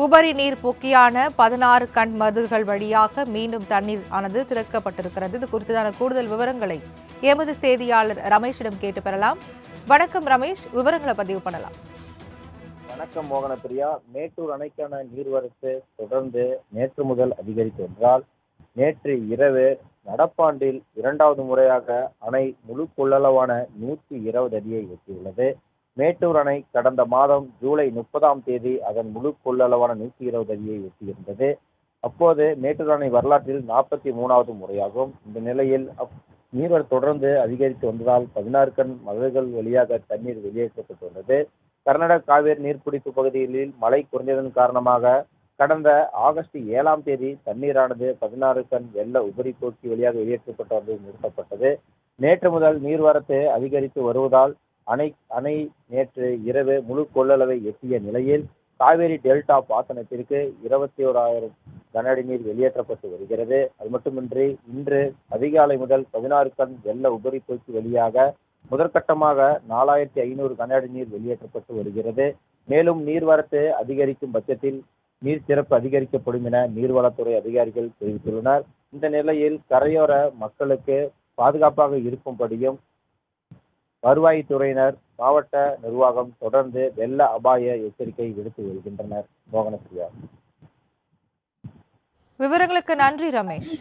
உபரி நீர் பொக்கியான 16 கண் மதுகள் வழியாக மீண்டும் தண்ணீர் ஆனது திறக்கப்பட்டிருக்கிறது. இது குறித்தான கூடுதல் விவரங்களை எமது செய்தியாளர் ரமேஷிடம் கேட்டு பெறலாம். வணக்கம் ரமேஷ், விவரங்களை பதிவு பண்ணலாம். வணக்கம் மோகனப்பிரியா. மேட்டூர் அணைக்கான நீர்வரத்து தொடர்ந்து நேற்று முதல் அதிகரித்து வந்தால் நேற்று இரவு நடப்பாண்டில் இரண்டாவது முறையாக அணை முழு கொள்ளளவான 120 அடியை எட்டியுள்ளது. மேட்டூர் அணை கடந்த மாதம் ஜூலை 30ஆம் தேதி அதன் முழு கொள்ளளவான 120 அடியை எட்டியிருந்தது. அப்போது மேட்டூர் அணை வரலாற்றில் 43வது முறையாகும். இந்த நிலையில் நீர் தொடர்ந்து அதிகரித்து வந்ததால் 16 கண் மதகுகள் வழியாக தண்ணீர் வெளியேற்றப்பட்டுள்ளது. கர்நாடக காவேரி நீர்பிடிப்பு பகுதிகளில் மழை குறைந்ததன் காரணமாக கடந்த ஆகஸ்ட் 7ஆம் தேதி தண்ணீரானது 16 கண் வெள்ள உபரி போக்கி வழியாக வெளியேற்றப்பட்டு வந்து நிறுத்தப்பட்டது. நேற்று முதல் நீர்வரத்து அதிகரித்து வருவதால் அணை நேற்று இரவு முழு கொள்ளளவை எட்டிய நிலையில் காவேரி டெல்டா பாசனத்திற்கு 21,000 கன அடி நீர் வெளியேற்றப்பட்டு வருகிறது. அது மட்டுமின்றி இன்று அதிகாலை முதல் 16 கண் வெள்ள உபரி போக்கி வழியாக முதற்கட்டமாக 4,500 கன அடி நீர் வெளியேற்றப்பட்டு வருகிறது. மேலும் நீர்வரத்து அதிகரிக்கும் பட்சத்தில் நீர் திறப்பு அதிகரிக்கப்படும் என நீர்வளத்துறை அதிகாரிகள் தெரிவித்துள்ளனர். இந்த நிலையில் கரையோர மக்களுக்கு பாதுகாப்பாக இருக்கும்படியும் வருவாய்த்துறையினர், மாவட்ட நிர்வாகம் தொடர்ந்து வெள்ள அபாய எச்சரிக்கை விடுத்து வருகின்றனர். மோகனப்பிரியா, விவரங்களுக்கு நன்றி ரமேஷ்.